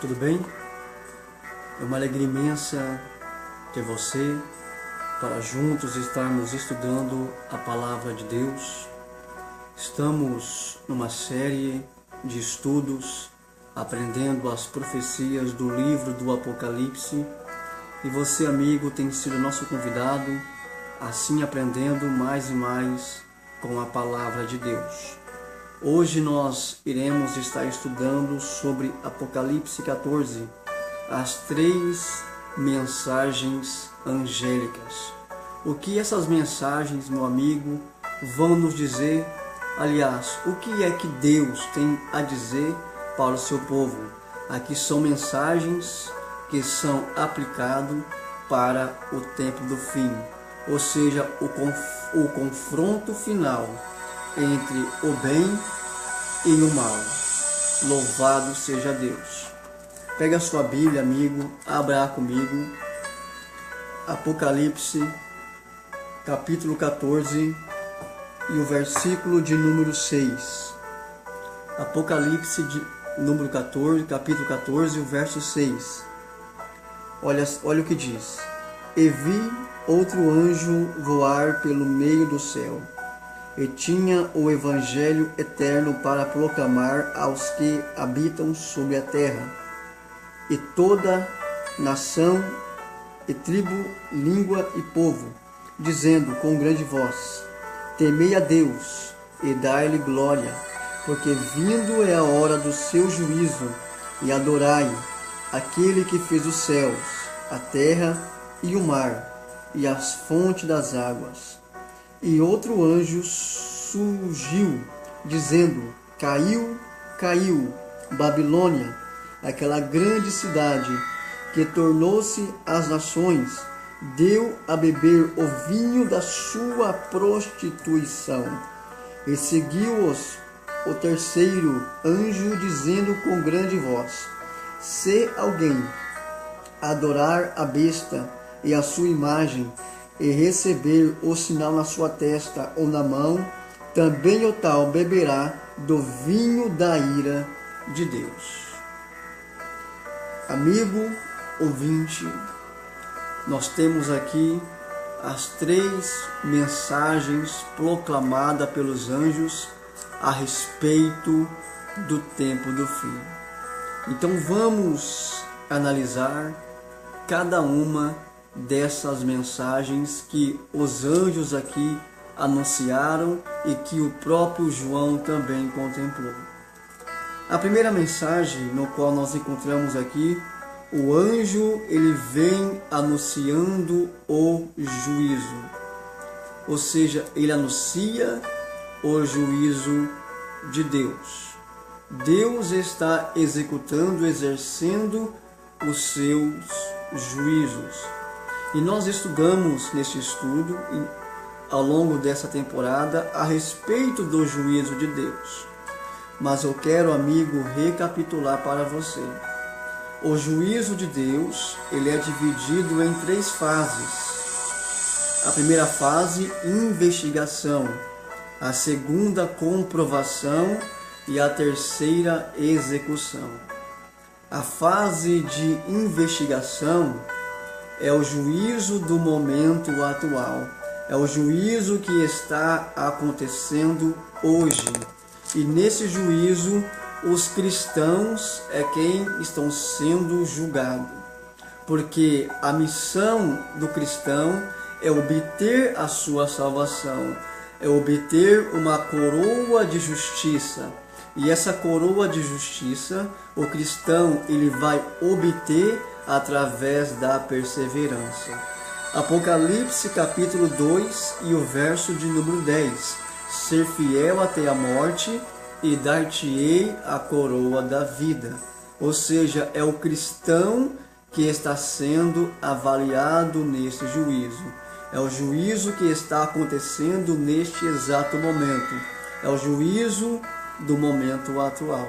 tudo bem? É uma alegria imensa ter você para juntos estarmos estudando a Palavra de Deus. Estamos numa série de estudos aprendendo as profecias do livro do Apocalipse e você, amigo, tem sido nosso convidado, assim aprendendo mais e mais com a Palavra de Deus. Hoje nós iremos estar estudando sobre Apocalipse 14, as 3 mensagens angélicas. O que essas mensagens, meu amigo, vão nos dizer? Aliás, o que é que Deus tem a dizer para o seu povo? Aqui são mensagens que são aplicadas para o tempo do fim, ou seja, o confronto final entre o bem e o mal. Louvado seja Deus. Pega a sua Bíblia, amigo, abra comigo. Apocalipse, capítulo 14 e o versículo de número 6. Apocalipse de número 14, capítulo 14, o verso 6. Olha o que diz. E vi outro anjo voar pelo meio do céu, e tinha o evangelho eterno para proclamar aos que habitam sobre a terra, e toda nação, e tribo, língua e povo, dizendo com grande voz: temei a Deus e dai-lhe glória, porque vindo é a hora do seu juízo, e adorai aquele que fez os céus, a terra e o mar, e as fontes das águas. E outro anjo surgiu, dizendo: caiu, caiu, Babilônia, aquela grande cidade, que tornou-se às nações, deu a beber o vinho da sua prostituição. E seguiu-os o terceiro anjo, dizendo com grande voz: se alguém adorar a besta e a sua imagem, e receber o sinal na sua testa ou na mão, também o tal beberá do vinho da ira de Deus. Amigo ouvinte, nós temos aqui as 3 mensagens proclamadas pelos anjos a respeito do tempo do fim. Então vamos analisar cada uma dessas mensagens que os anjos aqui anunciaram e que o próprio João também contemplou. A primeira mensagem no qual nós encontramos aqui, o anjo ele vem anunciando o juízo, ou seja, ele anuncia o juízo de Deus. Deus está exercendo os seus juízos. E nós estudamos neste estudo, ao longo dessa temporada, a respeito do juízo de Deus. Mas eu quero, amigo, recapitular para você. O juízo de Deus, ele é dividido em 3 fases. A primeira fase, investigação. A segunda, comprovação. E a terceira, execução. A fase de investigação é o juízo do momento atual. É o juízo que está acontecendo hoje. E nesse juízo, os cristãos é quem estão sendo julgados. Porque a missão do cristão é obter a sua salvação. É obter uma coroa de justiça. E essa coroa de justiça, o cristão ele vai obter através da perseverança. Apocalipse capítulo 2 e o verso de número 10. Ser fiel até a morte e dar-te-ei a coroa da vida. Ou seja, é o cristão que está sendo avaliado neste juízo. É o juízo que está acontecendo neste exato momento. É o juízo do momento atual,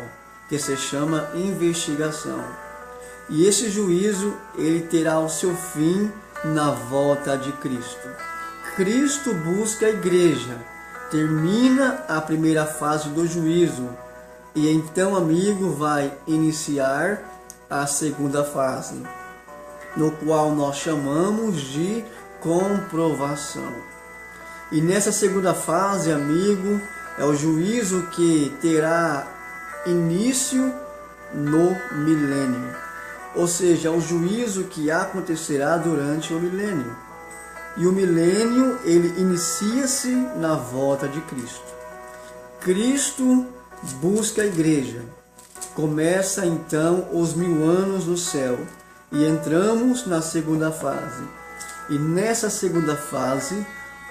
que se chama investigação. E esse juízo, ele terá o seu fim na volta de Cristo. Cristo busca a igreja, termina a primeira fase do juízo, e então, amigo, vai iniciar a segunda fase, no qual nós chamamos de comprovação. E nessa segunda fase, amigo, é o juízo que terá início no milênio. Ou seja, o juízo que acontecerá durante o milênio. E o milênio, ele inicia-se na volta de Cristo. Cristo busca a igreja. Começa então os 1000 anos no céu. E entramos na segunda fase. E nessa segunda fase,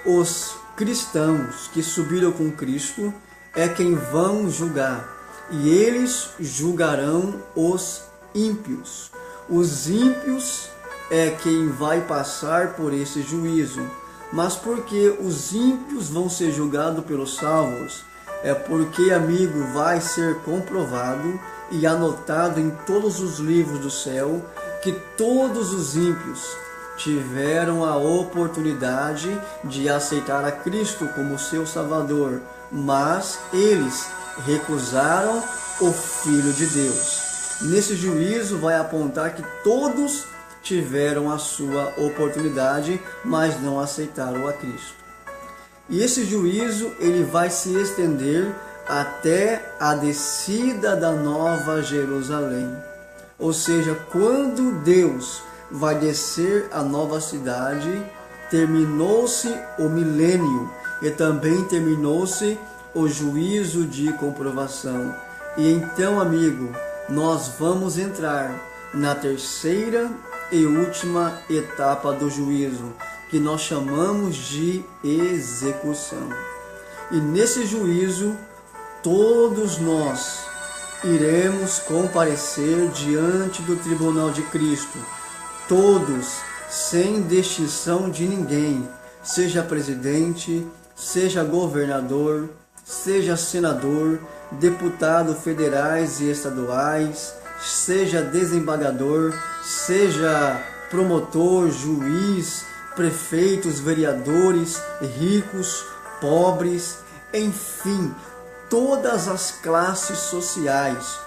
os cristãos que subiram com Cristo é quem vão julgar. E eles julgarão os ímpios. Os ímpios é quem vai passar por esse juízo. Mas por que os ímpios vão ser julgados pelos salvos? É porque, amigo, vai ser comprovado e anotado em todos os livros do céu que todos os ímpios tiveram a oportunidade de aceitar a Cristo como seu Salvador, mas eles recusaram o Filho de Deus. Nesse juízo vai apontar que todos tiveram a sua oportunidade, mas não aceitaram a Cristo. E esse juízo ele vai se estender até a descida da Nova Jerusalém. Ou seja, quando Deus vai descer a nova cidade, terminou-se o milênio e também terminou-se o juízo de comprovação. E então, amigo, nós vamos entrar na terceira e última etapa do juízo, que nós chamamos de execução. E nesse juízo, todos nós iremos comparecer diante do tribunal de Cristo. Todos, sem distinção de ninguém, seja presidente, seja governador, seja senador, deputado federais e estaduais, seja desembargador, seja promotor, juiz, prefeitos, vereadores, ricos, pobres, enfim, todas as classes sociais,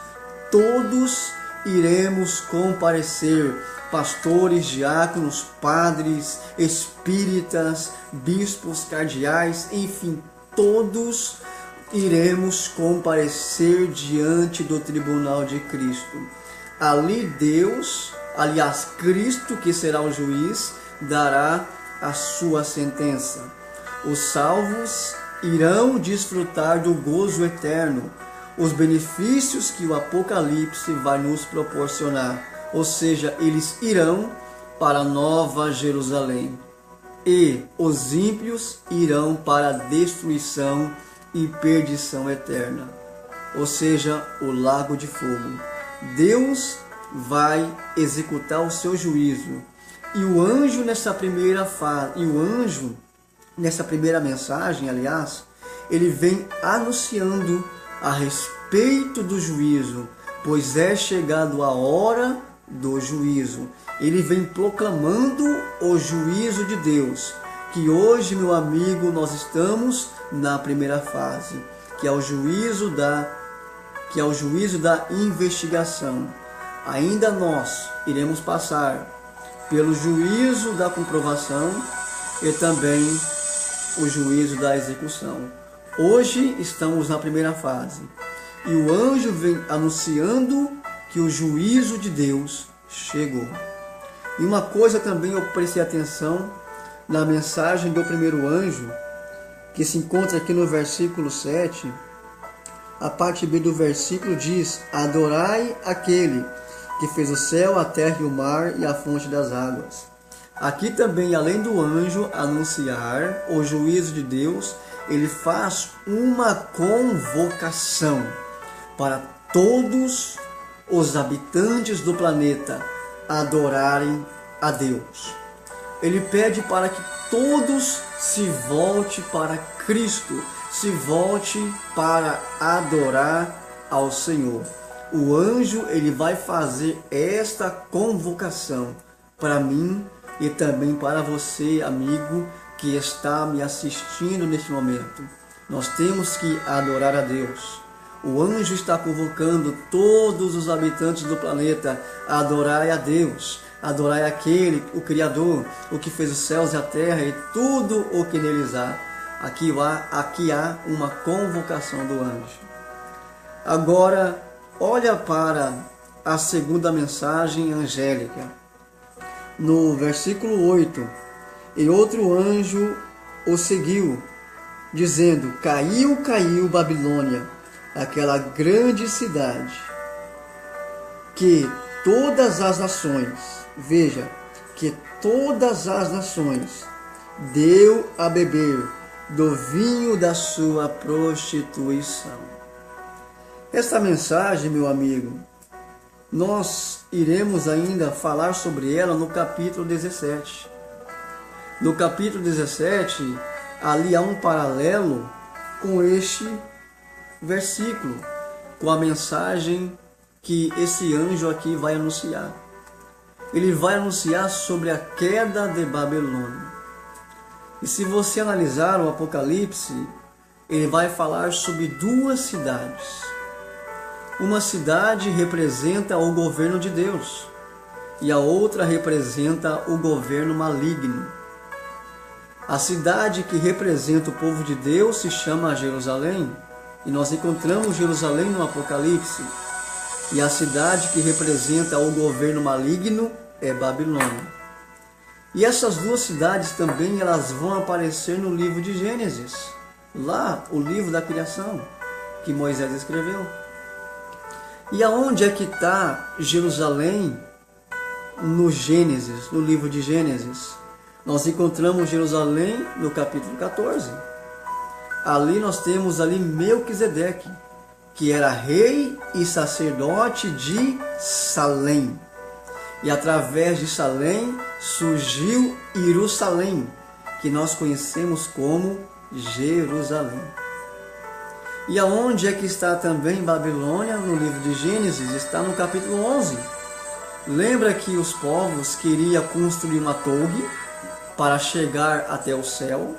todos iremos comparecer, pastores, diáconos, padres, espíritas, bispos, cardeais, enfim, todos iremos comparecer diante do tribunal de Cristo. Ali Deus, aliás, Cristo, que será o juiz, dará a sua sentença. Os salvos irão desfrutar do gozo eterno, os benefícios que o Apocalipse vai nos proporcionar. Ou seja, eles irão para a Nova Jerusalém. E os ímpios irão para a destruição e perdição eterna, ou seja, o lago de fogo. Deus vai executar o seu juízo. E o anjo nessa primeira fase, nessa primeira mensagem, aliás, ele vem anunciando a respeito do juízo, pois é chegado a hora do juízo. Ele vem proclamando o juízo de Deus, que hoje, meu amigo, nós estamos na primeira fase, que é o juízo da investigação. Ainda nós iremos passar pelo juízo da comprovação e também o juízo da execução. Hoje estamos na primeira fase e o anjo vem anunciando que o juízo de Deus chegou. E uma coisa também eu prestei atenção na mensagem do primeiro anjo, que se encontra aqui no versículo 7, a parte B do versículo diz: adorai aquele que fez o céu, a terra e o mar e a fonte das águas. Aqui também, além do anjo anunciar o juízo de Deus, ele faz uma convocação para todos os habitantes do planeta adorarem a Deus. Ele pede para que todos se volte para Cristo, se volte para adorar ao Senhor. O anjo ele vai fazer esta convocação para mim e também para você, amigo, que está me assistindo neste momento. Nós temos que adorar a Deus. O anjo está convocando todos os habitantes do planeta a adorar a Deus, a adorar aquele, o Criador, o que fez os céus e a terra e tudo o que neles há. Aqui há uma convocação do anjo. Agora, olha para a segunda mensagem angélica. No versículo 8, e outro anjo o seguiu, dizendo: caiu, caiu Babilônia, aquela grande cidade, que todas as nações, veja, que todas as nações deu a beber do vinho da sua prostituição. Esta mensagem, meu amigo, nós iremos ainda falar sobre ela no capítulo 17. No capítulo 17, ali há um paralelo com este versículo, com a mensagem que esse anjo aqui vai anunciar. Ele vai anunciar sobre a queda de Babilônia. E se você analisar o Apocalipse, ele vai falar sobre duas cidades. Uma cidade representa o governo de Deus e a outra representa o governo maligno. A cidade que representa o povo de Deus se chama Jerusalém, e nós encontramos Jerusalém no Apocalipse. E a cidade que representa o governo maligno é Babilônia. E essas duas cidades também elas vão aparecer no livro de Gênesis, lá o livro da criação que Moisés escreveu. E aonde é que está Jerusalém no Gênesis, no livro de Gênesis? Nós encontramos Jerusalém no capítulo 14. Ali nós temos ali Melquisedeque, que era rei e sacerdote de Salém. E através de Salém surgiu Jerusalém, que nós conhecemos como Jerusalém. E aonde é que está também Babilônia no livro de Gênesis? Está no capítulo 11. Lembra que os povos queriam construir uma torre para chegar até o céu,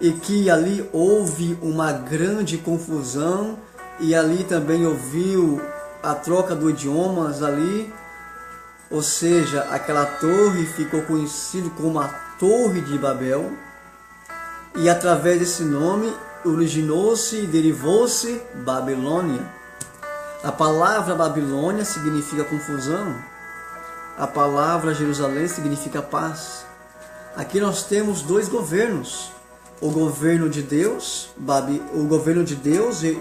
e que ali houve uma grande confusão, e ali também ouviu a troca de idiomas ali, ou seja, aquela torre ficou conhecida como a Torre de Babel, e através desse nome originou-se e derivou-se Babilônia. A palavra Babilônia significa confusão, a palavra Jerusalém significa paz. Aqui nós temos dois governos, o governo de Deus,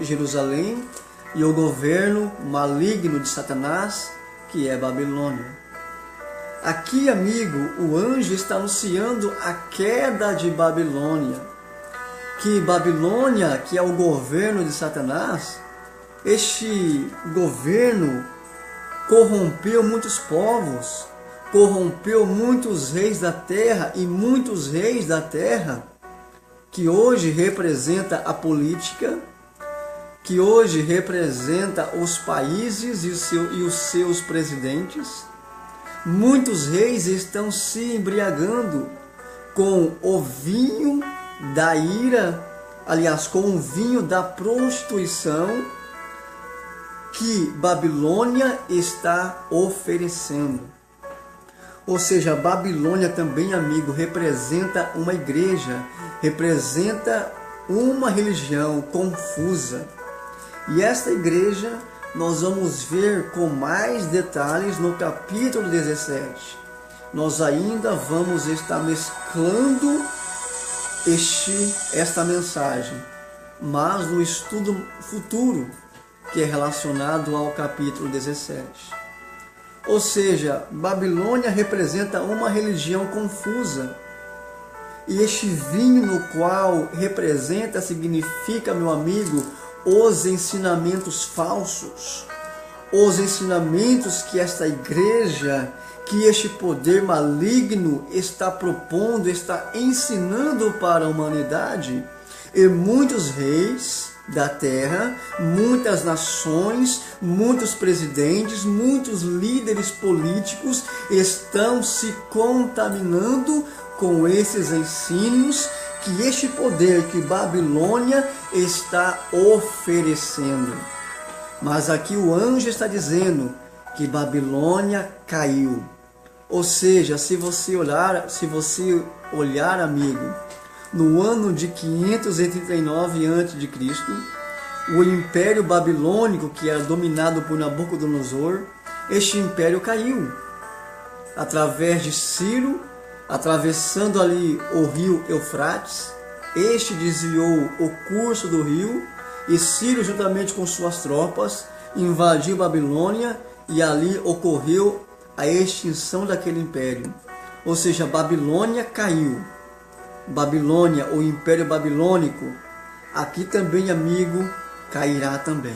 Jerusalém, e o governo maligno de Satanás, que é Babilônia. Aqui, amigo, o anjo está anunciando a queda de Babilônia, que Babilônia, que é o governo de Satanás, este governo corrompeu muitos povos, corrompeu muitos reis da terra, e muitos reis da terra que hoje representa a política, que hoje representa os países e os seus presidentes. Muitos reis estão se embriagando com o vinho da ira, aliás, com o vinho da prostituição que Babilônia está oferecendo. Ou seja, Babilônia também, amigo, representa uma igreja, representa uma religião confusa. E esta igreja nós vamos ver com mais detalhes no capítulo 17. Nós ainda vamos estar mesclando esta mensagem, mas no estudo futuro, que é relacionado ao capítulo 17. Ou seja, Babilônia representa uma religião confusa. E este vinho no qual representa significa, meu amigo, os ensinamentos falsos. Os ensinamentos que esta igreja, que este poder maligno está propondo, está ensinando para a humanidade. E muitos reis da terra, muitas nações, muitos presidentes, muitos líderes políticos estão se contaminando com esses ensinos que este poder que Babilônia está oferecendo. Mas aqui o anjo está dizendo que Babilônia caiu. Ou seja, se você olhar, amigo, no ano de 539 a.C., o Império Babilônico, que era dominado por Nabucodonosor, este império caiu através de Ciro, atravessando ali o rio Eufrates. Este desviou o curso do rio e Ciro, juntamente com suas tropas, invadiu Babilônia e ali ocorreu a extinção daquele império. Ou seja, Babilônia caiu. Babilônia, o Império Babilônico, aqui também, amigo, cairá também.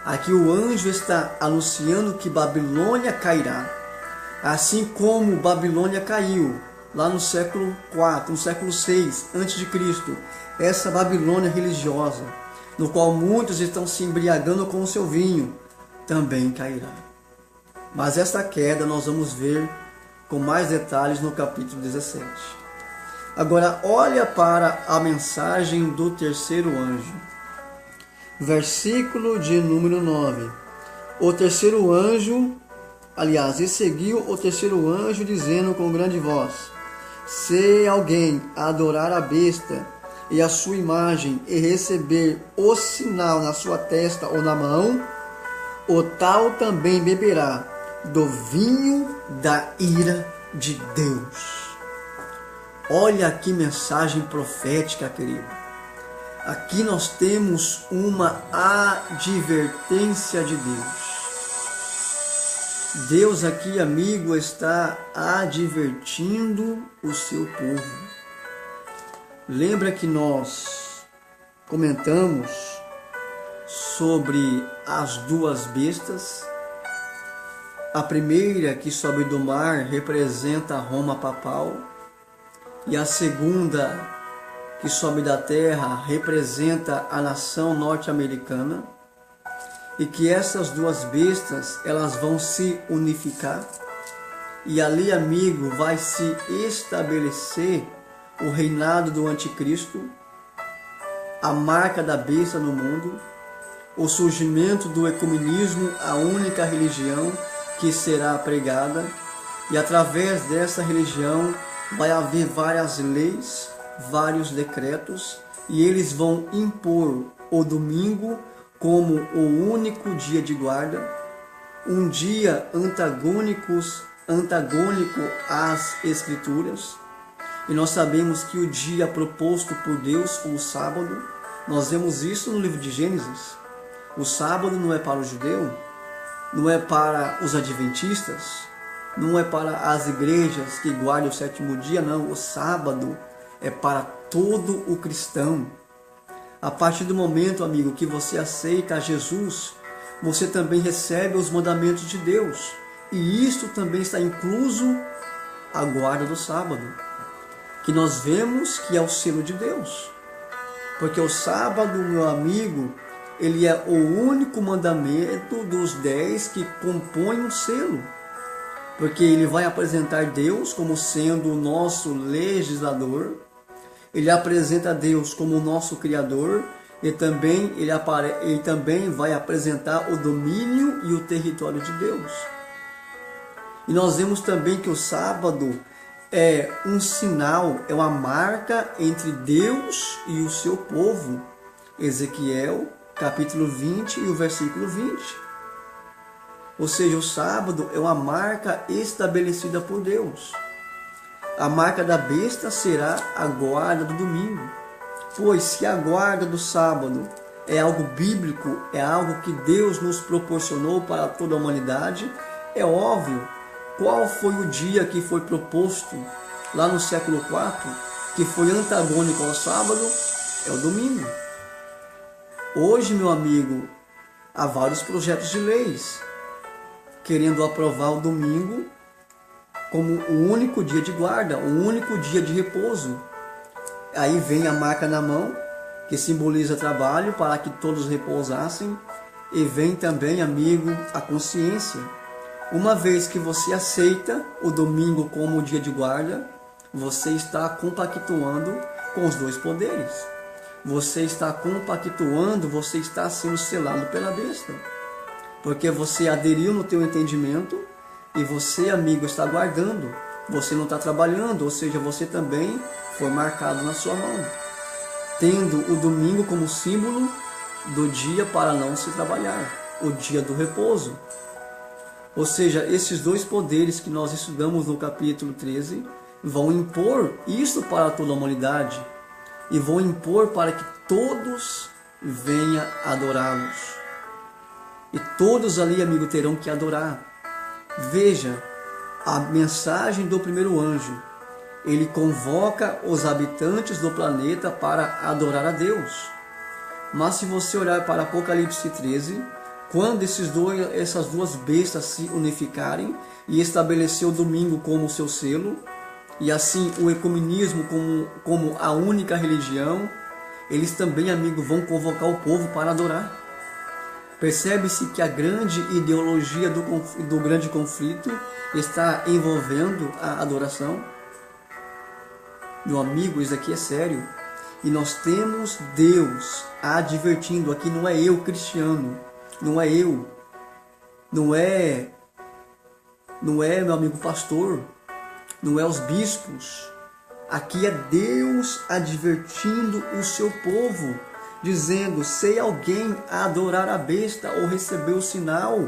Aqui o anjo está anunciando que Babilônia cairá. Assim como Babilônia caiu lá no século IV, no século VI a.C., essa Babilônia religiosa, no qual muitos estão se embriagando com o seu vinho, também cairá. Mas esta queda nós vamos ver com mais detalhes no capítulo 17. Agora olha para a mensagem do terceiro anjo. Versículo de número 9. O terceiro anjo, e seguiu o terceiro anjo dizendo com grande voz: se alguém adorar a besta e a sua imagem e receber o sinal na sua testa ou na mão, o tal também beberá do vinho da ira de Deus. Olha que mensagem profética, querido. Aqui nós temos uma advertência de Deus. Deus aqui, amigo, está advertindo o seu povo. Lembra que nós comentamos sobre as duas bestas? A primeira, que sobe do mar, representa a Roma papal, e a segunda, que sobe da terra, representa a nação norte-americana, e que essas duas bestas, elas vão se unificar, e ali, amigo, vai se estabelecer o reinado do anticristo, a marca da besta no mundo, o surgimento do ecumenismo, a única religião que será pregada, e através dessa religião vai haver várias leis, vários decretos, e eles vão impor o domingo como o único dia de guarda, um dia antagônico às Escrituras. E nós sabemos que o dia proposto por Deus foi o sábado. Nós vemos isso no livro de Gênesis. O sábado não é para o judeu, não é para os adventistas, não é para as igrejas que guardam o sétimo dia, não. O sábado é para todo o cristão. A partir do momento, amigo, que você aceita a Jesus, você também recebe os mandamentos de Deus. E isto também está incluso a guarda do sábado, que nós vemos que é o selo de Deus. Porque o sábado, meu amigo, ele é o único mandamento dos 10 que compõem um selo. Porque ele vai apresentar Deus como sendo o nosso legislador, ele apresenta Deus como o nosso Criador, e também ele também vai apresentar o domínio e o território de Deus. E nós vemos também que o sábado é um sinal, é uma marca entre Deus e o seu povo. Ezequiel, capítulo 20 e o versículo 20. Ou seja, o sábado é uma marca estabelecida por Deus. A marca da besta será a guarda do domingo. Pois se a guarda do sábado é algo bíblico, é algo que Deus nos proporcionou para toda a humanidade, é óbvio qual foi o dia que foi proposto lá no século IV, que foi antagônico ao sábado, é o domingo. Hoje, meu amigo, há vários projetos de leis querendo aprovar o domingo como o único dia de guarda, o único dia de repouso. Aí vem a marca na mão, que simboliza trabalho para que todos repousassem, e vem também, amigo, a consciência. Uma vez que você aceita o domingo como dia de guarda, você está compactuando com os dois poderes. Você está compactuando, você está sendo selado pela besta. Porque você aderiu no teu entendimento e você, amigo, está guardando. Você não está trabalhando, ou seja, você também foi marcado na sua mão. Tendo o domingo como símbolo do dia para não se trabalhar, o dia do repouso. Ou seja, esses dois poderes que nós estudamos no capítulo 13 vão impor isso para toda a humanidade e vão impor para que todos venham adorá-los. E todos ali, amigo, terão que adorar. Veja, a mensagem do primeiro anjo, ele convoca os habitantes do planeta para adorar a Deus. Mas se você olhar para Apocalipse 13, quando essas duas bestas se unificarem e estabelecer o domingo como seu selo, e assim o ecumenismo como a única religião, eles também, amigo, vão convocar o povo para adorar. Percebe-se que a grande ideologia do grande conflito está envolvendo a adoração. Meu amigo, isso aqui é sério. E nós temos Deus advertindo aqui, não é eu, cristiano, não é eu, não é meu amigo pastor, não é os bispos. Aqui é Deus advertindo o seu povo, dizendo: se alguém adorar a besta ou receber o sinal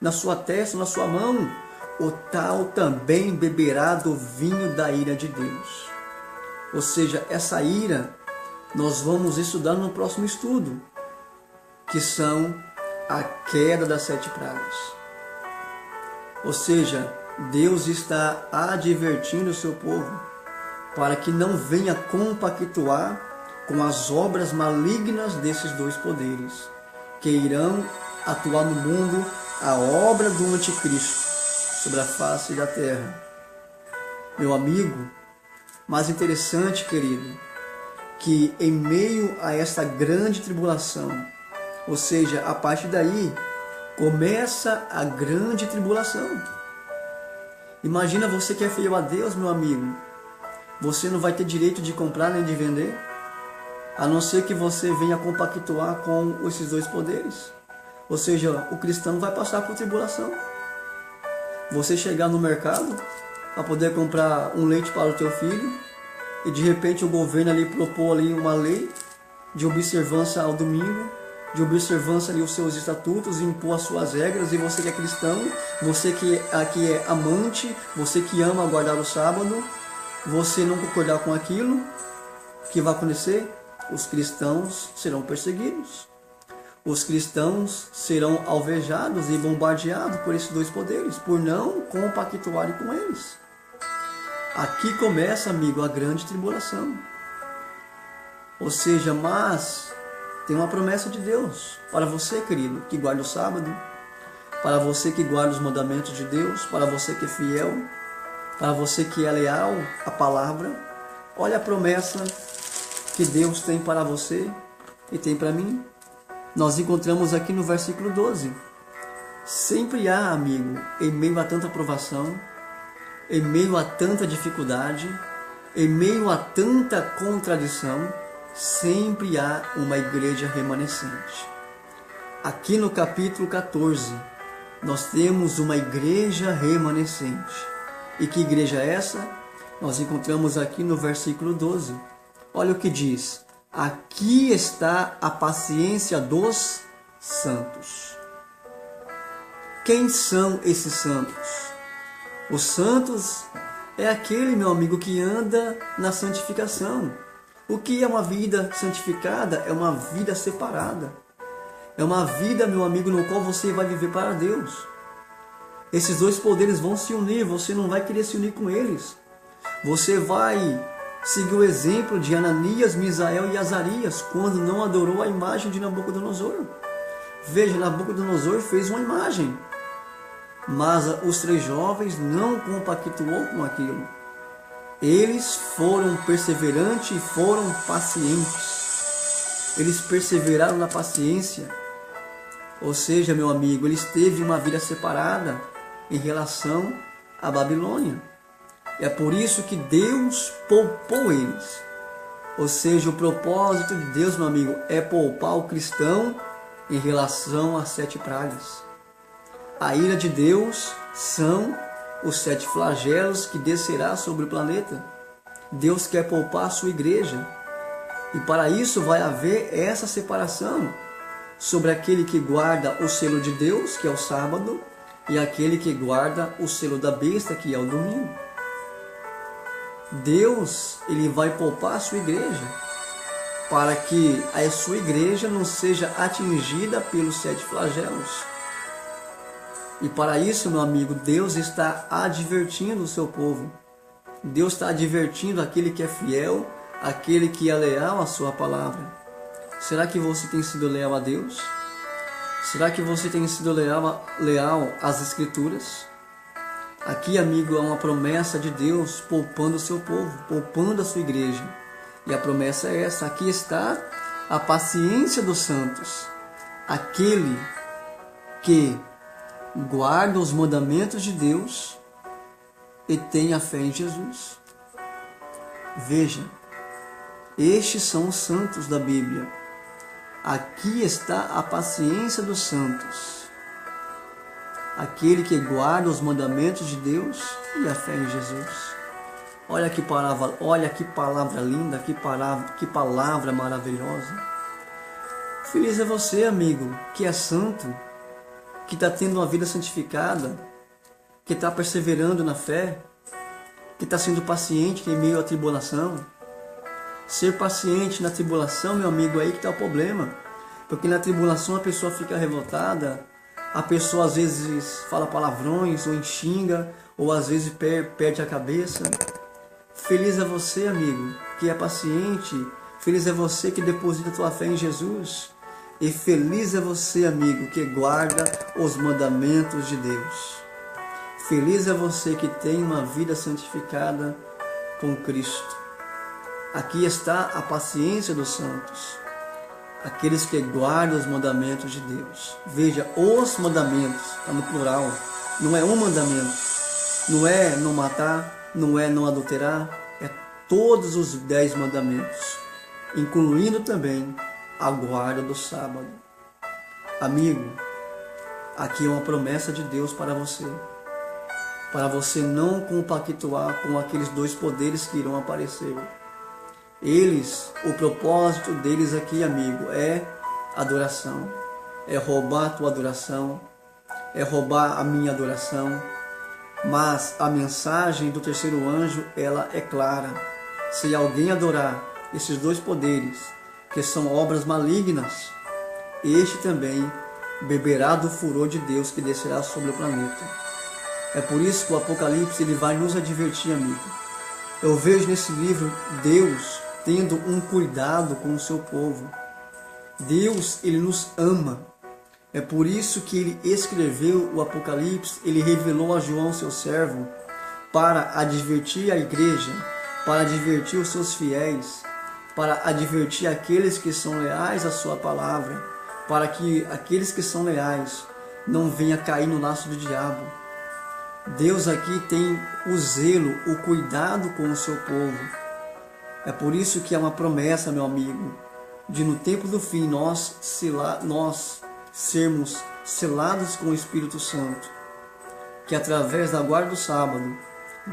na sua testa, na sua mão, o tal também beberá do vinho da ira de Deus. Ou seja, essa ira nós vamos estudar no próximo estudo, que são a queda das 7 pragas. Ou seja, Deus está advertindo o seu povo para que não venha compactuar com as obras malignas desses dois poderes, que irão atuar no mundo, a obra do anticristo sobre a face da terra. Meu amigo, mais interessante, querido, que em meio a esta grande tribulação, ou seja, a partir daí começa a grande tribulação. Imagina você que é fiel a Deus, meu amigo, você não vai ter direito de comprar nem de vender, a não ser que você venha compactuar com esses dois poderes. Ou seja, o cristão vai passar por tribulação. Você chegar no mercado para poder comprar um leite para o teu filho, e de repente o governo ali propôs ali uma lei de observância ao domingo, de observância ali os seus estatutos, impor as suas regras, e você que é cristão, você que aqui é amante, você que ama guardar o sábado, você não concordar com aquilo, o que vai acontecer? Os cristãos serão perseguidos. Os cristãos serão alvejados e bombardeados por esses dois poderes, por não compactuarem com eles. Aqui começa, amigo, a grande tribulação. Ou seja, mas tem uma promessa de Deus para você, querido, que guarda o sábado, para você que guarda os mandamentos de Deus, para você que é fiel, para você que é leal à palavra. Olha a promessa que Deus tem para você e tem para mim. Nós encontramos aqui no versículo 12. Sempre há, amigo, em meio a tanta provação, em meio a tanta dificuldade, em meio a tanta contradição, sempre há uma igreja remanescente. Aqui no capítulo 14, nós temos uma igreja remanescente. E que igreja é essa? Nós encontramos aqui no versículo 12. Olha o que diz: aqui está a paciência dos santos. Quem são esses santos? Os santos é aquele, meu amigo, que anda na santificação. O que é uma vida santificada? É uma vida separada. É uma vida, meu amigo, no qual você vai viver para Deus. Esses dois poderes vão se unir, você não vai querer se unir com eles. Você vai seguir o exemplo de Ananias, Misael e Azarias, quando não adorou a imagem de Nabucodonosor. Veja, Nabucodonosor fez uma imagem, mas os 3 jovens não compactuou com aquilo. Eles foram perseverantes e foram pacientes. Eles perseveraram na paciência. Ou seja, meu amigo, eles teve uma vida separada em relação à Babilônia. É por isso que Deus poupou eles. Ou seja, o propósito de Deus, meu amigo, é poupar o cristão em relação às 7 pragas. A ira de Deus são os 7 flagelos que descerá sobre o planeta. Deus quer poupar a sua igreja. E para isso vai haver essa separação sobre aquele que guarda o selo de Deus, que é o sábado, e aquele que guarda o selo da besta, que é o domingo. Deus, ele vai poupar a sua igreja, para que a sua igreja não seja atingida pelos 7 flagelos. E para isso, meu amigo, Deus está advertindo o seu povo. Deus está advertindo aquele que é fiel, aquele que é leal à sua palavra. Será que você tem sido leal a Deus? Será que você tem sido leal às Escrituras? Aqui, amigo, há uma promessa de Deus poupando o seu povo, poupando a sua igreja. E a promessa é essa: aqui está a paciência dos santos, aquele que guarda os mandamentos de Deus e tem a fé em Jesus. Veja, estes são os santos da Bíblia. Aqui está a paciência dos santos, aquele que guarda os mandamentos de Deus e a fé em Jesus. Olha que palavra linda, que palavra maravilhosa. Feliz é você, amigo, que é santo, que está tendo uma vida santificada, que está perseverando na fé, que está sendo paciente em meio à tribulação. Ser paciente na tribulação, meu amigo, é aí que está o problema. Porque na tribulação a pessoa fica revoltada, a pessoa às vezes fala palavrões, ou xinga, ou às vezes perde a cabeça. Feliz é você, amigo, que é paciente. Feliz é você que deposita a tua fé em Jesus. E feliz é você, amigo, que guarda os mandamentos de Deus. Feliz é você que tem uma vida santificada com Cristo. Aqui está a paciência dos santos, aqueles que guardam os mandamentos de Deus. Veja, os mandamentos, está no plural, não é um mandamento, não é não matar, não é não adulterar, é todos os 10 mandamentos, incluindo também a guarda do sábado. Amigo, aqui é uma promessa de Deus para você não compactuar com aqueles 2 poderes que irão aparecer. O propósito deles aqui, amigo, é adoração, é roubar a tua adoração, é roubar a minha adoração. Mas a mensagem do terceiro anjo, ela é clara: se alguém adorar esses 2 poderes, que são obras malignas, este também beberá do furor de Deus que descerá sobre o planeta. É por isso que o Apocalipse ele vai nos advertir, amigo. Eu vejo nesse livro Deus tendo um cuidado com o seu povo. Deus, ele nos ama. É por isso que ele escreveu o Apocalipse, ele revelou a João, seu servo, para advertir a igreja, para advertir os seus fiéis, para advertir aqueles que são leais à sua palavra, para que aqueles que são leais não venham cair no laço do diabo. Deus aqui tem o zelo, o cuidado com o seu povo. É por isso que é uma promessa, meu amigo, de no tempo do fim nós sermos selados com o Espírito Santo, que através da guarda do sábado,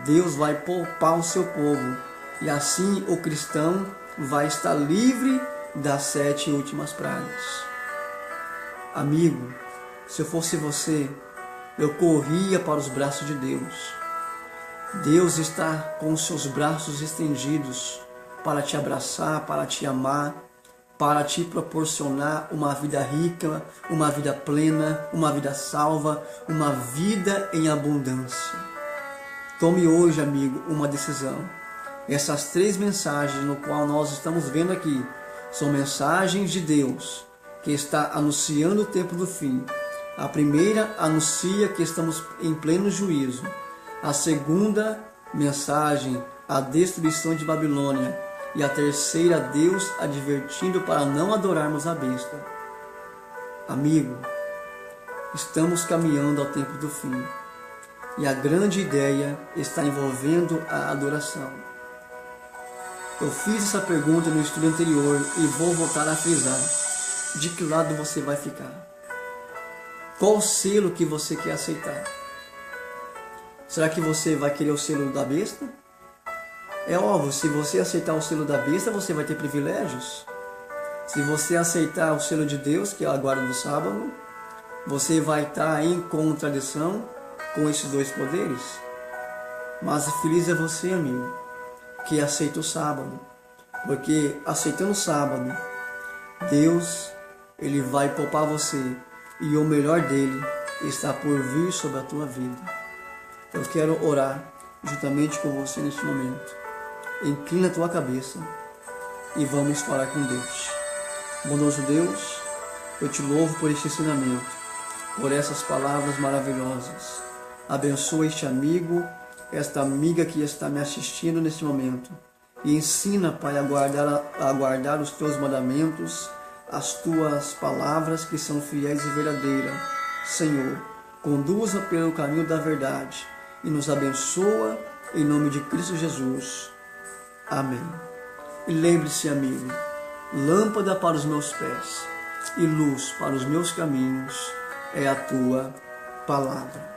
Deus vai poupar o seu povo, e assim o cristão vai estar livre das 7 últimas pragas. Amigo, se eu fosse você, eu corria para os braços de Deus. Deus está com os seus braços estendidos para te abraçar, para te amar, para te proporcionar uma vida rica, uma vida plena, uma vida salva, uma vida em abundância. Tome hoje, amigo, uma decisão. Essas 3 mensagens no qual nós estamos vendo aqui são mensagens de Deus que está anunciando o tempo do fim. A primeira anuncia que estamos em pleno juízo. A segunda mensagem, a destruição de Babilônia. E a terceira, Deus advertindo para não adorarmos a besta. Amigo, estamos caminhando ao tempo do fim. E a grande ideia está envolvendo a adoração. Eu fiz essa pergunta no estudo anterior e vou voltar a frisar. De que lado você vai ficar? Qual o selo que você quer aceitar? Será que você vai querer o selo da besta? É óbvio, se você aceitar o selo da besta, você vai ter privilégios. Se você aceitar o selo de Deus, que é a guarda do sábado, você vai estar em contradição com esses dois poderes. Mas feliz é você, amigo, que aceita o sábado. Porque aceitando o sábado, Deus, Ele vai poupar você. E o melhor dele está por vir sobre a tua vida. Eu quero orar juntamente com você neste momento. Inclina a tua cabeça e vamos falar com Deus. Bondoso Deus, eu te louvo por este ensinamento, por essas palavras maravilhosas. Abençoa este amigo, esta amiga que está me assistindo neste momento. E ensina, Pai, a guardar os teus mandamentos, as tuas palavras que são fiéis e verdadeiras. Senhor, conduza pelo caminho da verdade e nos abençoa em nome de Cristo Jesus. Amém. E lembre-se, amigo, lâmpada para os meus pés e luz para os meus caminhos é a tua palavra.